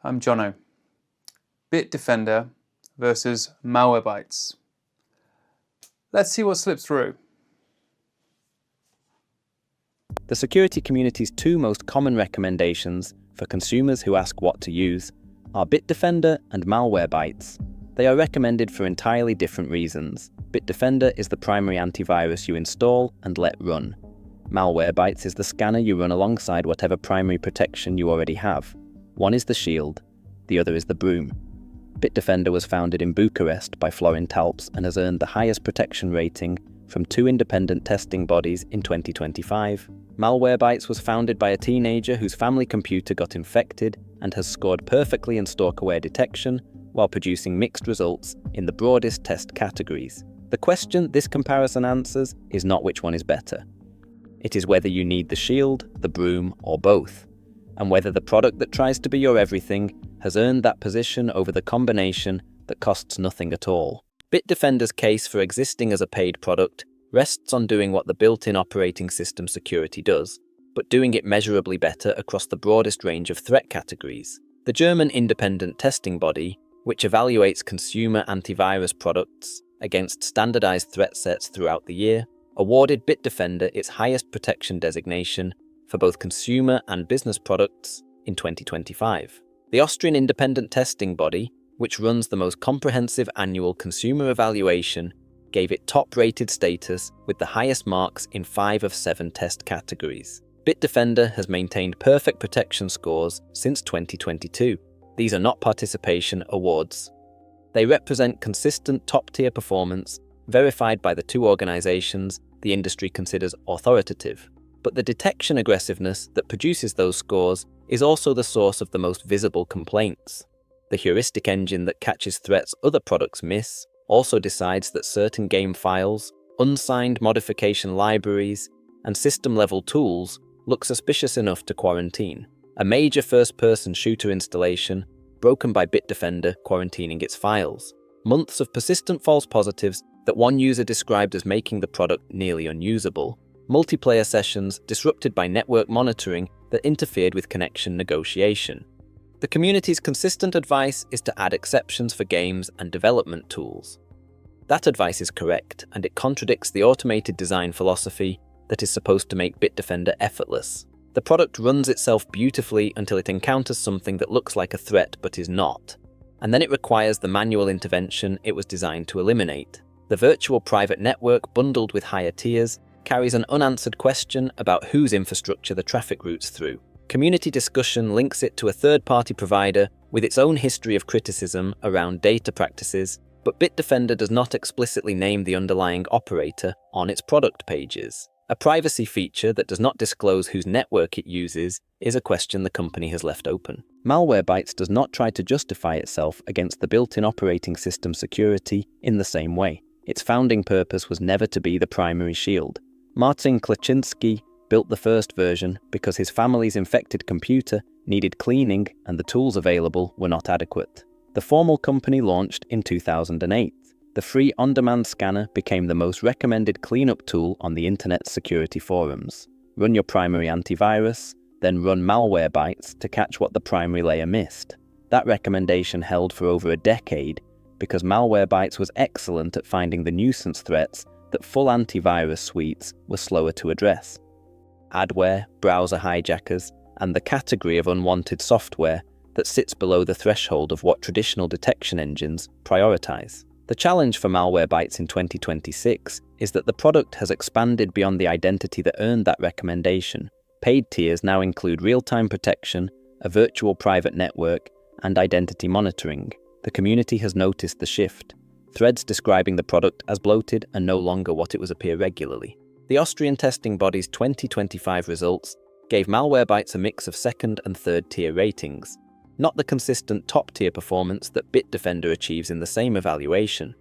I'm Jono. Bitdefender versus Malwarebytes. Let's see what slips through. The security community's two most common recommendations for consumers who ask what to use are Bitdefender and Malwarebytes. They are recommended for entirely different reasons. Bitdefender is the primary antivirus you install and let run. Malwarebytes is the scanner you run alongside whatever primary protection you already have. One is the shield, the other is the Broom. Bitdefender was founded in Bucharest by Florin Talps and has earned the highest protection rating from two independent testing bodies in 2025. Malwarebytes was founded by a teenager whose family computer got infected and has scored perfectly in stalkerware detection while producing mixed results in the broadest test categories. The question this comparison answers is not which one is better. It is whether you need the shield, the Broom, or both, and whether the product that tries to be your everything has earned that position over the combination that costs nothing at all. Bitdefender's case for existing as a paid product rests on doing what the built-in operating system security does, but doing it measurably better across the broadest range of threat categories. The German independent testing body, which evaluates consumer antivirus products against standardized threat sets throughout the year, awarded Bitdefender its highest protection designation for both consumer and business products in 2025. The Austrian independent testing body, which runs the most comprehensive annual consumer evaluation, gave it top-rated status with the highest marks in 5 of 7 test categories. Bitdefender has maintained perfect protection scores since 2022. These are not participation awards. They represent consistent top-tier performance verified by the two organizations the industry considers authoritative. But the detection aggressiveness that produces those scores is also the source of the most visible complaints. The heuristic engine that catches threats other products miss also decides that certain game files, unsigned modification libraries, and system-level tools look suspicious enough to quarantine. A major first-person shooter installation broken by Bitdefender quarantining its files. Months of persistent false positives that one user described as making the product nearly unusable. Multiplayer sessions disrupted by network monitoring that interfered with connection negotiation. The community's consistent advice is to add exceptions for games and development tools. That advice is correct, and it contradicts the automated design philosophy that is supposed to make Bitdefender effortless. The product runs itself beautifully until it encounters something that looks like a threat but is not, and then it requires the manual intervention it was designed to eliminate. The virtual private network bundled with higher tiers carries an unanswered question about whose infrastructure the traffic routes through. Community discussion links it to a third-party provider with its own history of criticism around data practices, but Bitdefender does not explicitly name the underlying operator on its product pages. A privacy feature that does not disclose whose network it uses is a question the company has left open. Malwarebytes does not try to justify itself against the built-in operating system security in the same way. Its founding purpose was never to be the primary shield. Marcin Klaczynski built the first version because his family's infected computer needed cleaning and the tools available were not adequate. The formal company launched in 2008. The free on-demand scanner became the most recommended cleanup tool on the internet's security forums. Run your primary antivirus, then run Malwarebytes to catch what the primary layer missed. That recommendation held for over a decade because Malwarebytes was excellent at finding the nuisance threats that full antivirus suites were slower to address. Adware, browser hijackers, and the category of unwanted software that sits below the threshold of what traditional detection engines prioritize. The challenge for Malwarebytes in 2026 is that the product has expanded beyond the identity that earned that recommendation. Paid tiers now include real-time protection, a virtual private network, and identity monitoring. The community has noticed the shift. Threads describing the product as bloated and no longer what it was appear regularly. The Austrian testing body's 2025 results gave Malwarebytes a mix of second and third tier ratings, not the consistent top-tier performance that Bitdefender achieves in the same evaluation.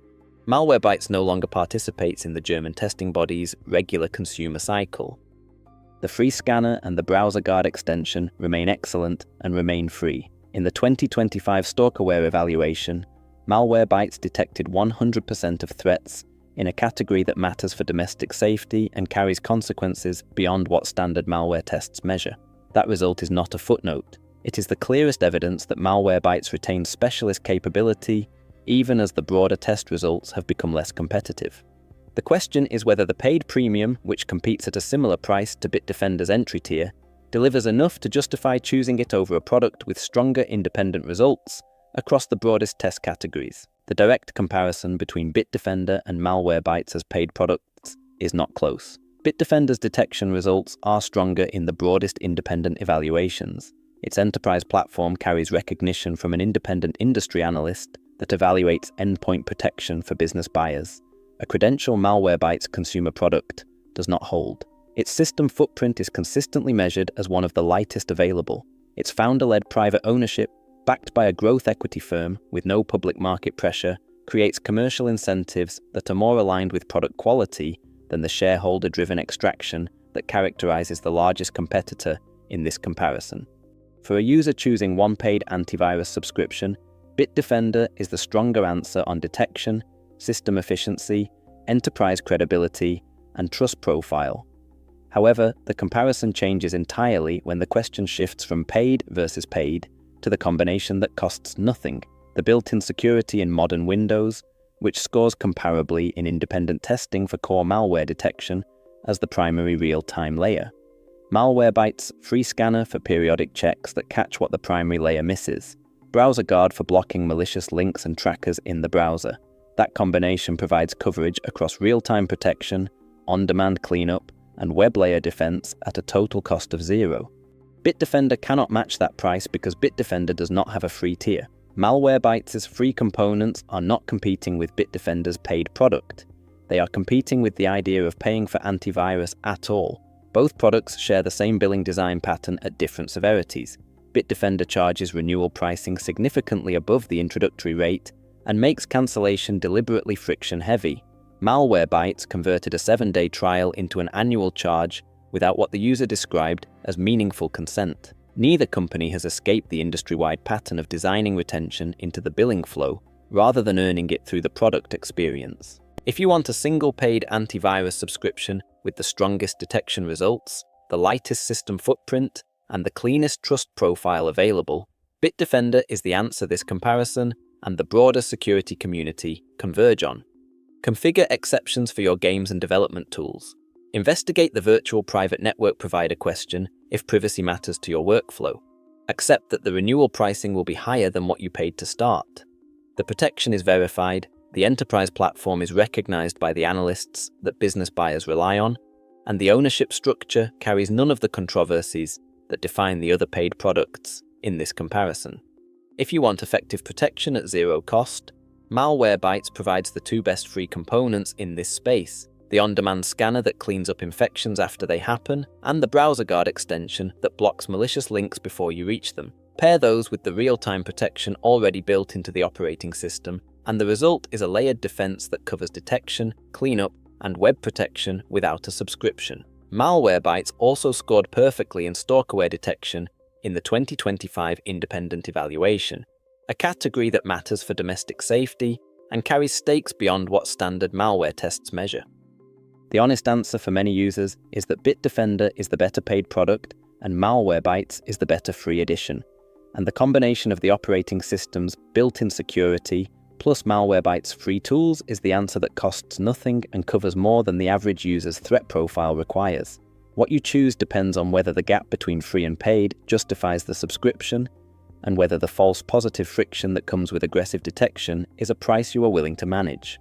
Malwarebytes no longer participates in the German testing body's regular consumer cycle. The free scanner and the browser guard extension remain excellent and remain free. In the 2025 stalkerware evaluation, Malwarebytes detected 100% of threats in a category that matters for domestic safety and carries consequences beyond what standard malware tests measure. That result is not a footnote. It is the clearest evidence that Malwarebytes retains specialist capability even as the broader test results have become less competitive. The question is whether the paid premium, which competes at a similar price to Bitdefender's entry tier, delivers enough to justify choosing it over a product with stronger independent results across the broadest test categories. The direct comparison between Bitdefender and Malwarebytes as paid products is not close. Bitdefender's detection results are stronger in the broadest independent evaluations. Its enterprise platform carries recognition from an independent industry analyst that evaluates endpoint protection for business buyers. A credential Malwarebytes consumer product does not hold. Its system footprint is consistently measured as one of the lightest available. Its founder-led private ownership, backed by a growth equity firm with no public market pressure, creates commercial incentives that are more aligned with product quality than the shareholder-driven extraction that characterizes the largest competitor in this comparison. For a user choosing one paid antivirus subscription, Bitdefender is the stronger answer on detection, system efficiency, enterprise credibility, and trust profile. However, the comparison changes entirely when the question shifts from paid versus paid to the combination that costs nothing, the built-in security in modern Windows, which scores comparably in independent testing for core malware detection as the primary real-time layer. Malwarebytes free scanner for periodic checks that catch what the primary layer misses. Browser guard for blocking malicious links and trackers in the browser. That combination provides coverage across real-time protection, on-demand cleanup, and web layer defense at a total cost of zero. Bitdefender cannot match that price because Bitdefender does not have a free tier. Malwarebytes' free components are not competing with Bitdefender's paid product. They are competing with the idea of paying for antivirus at all. Both products share the same billing design pattern at different severities. Bitdefender charges renewal pricing significantly above the introductory rate and makes cancellation deliberately friction-heavy. Malwarebytes converted a 7-day trial into an annual charge without what the user described as meaningful consent. Neither company has escaped the industry-wide pattern of designing retention into the billing flow rather than earning it through the product experience. If you want a single paid antivirus subscription with the strongest detection results, the lightest system footprint, and the cleanest trust profile available, Bitdefender is the answer this comparison and the broader security community converge on. Configure exceptions for your games and development tools. Investigate the virtual private network provider question if privacy matters to your workflow. Accept that the renewal pricing will be higher than what you paid to start. The protection is verified, the enterprise platform is recognized by the analysts that business buyers rely on, and the ownership structure carries none of the controversies that define the other paid products in this comparison. If you want effective protection at zero cost, Malwarebytes provides the two best free components in this space: the on-demand scanner that cleans up infections after they happen, and the browser guard extension that blocks malicious links before you reach them. Pair those with the real-time protection already built into the operating system, and the result is a layered defense that covers detection, cleanup, and web protection without a subscription. Malwarebytes also scored perfectly in stalkerware detection in the 2025 independent evaluation, a category that matters for domestic safety and carries stakes beyond what standard malware tests measure. The honest answer for many users is that Bitdefender is the better paid product and Malwarebytes is the better free edition. And the combination of the operating system's built-in security plus Malwarebytes free tools is the answer that costs nothing and covers more than the average user's threat profile requires. What you choose depends on whether the gap between free and paid justifies the subscription, and whether the false positive friction that comes with aggressive detection is a price you are willing to manage.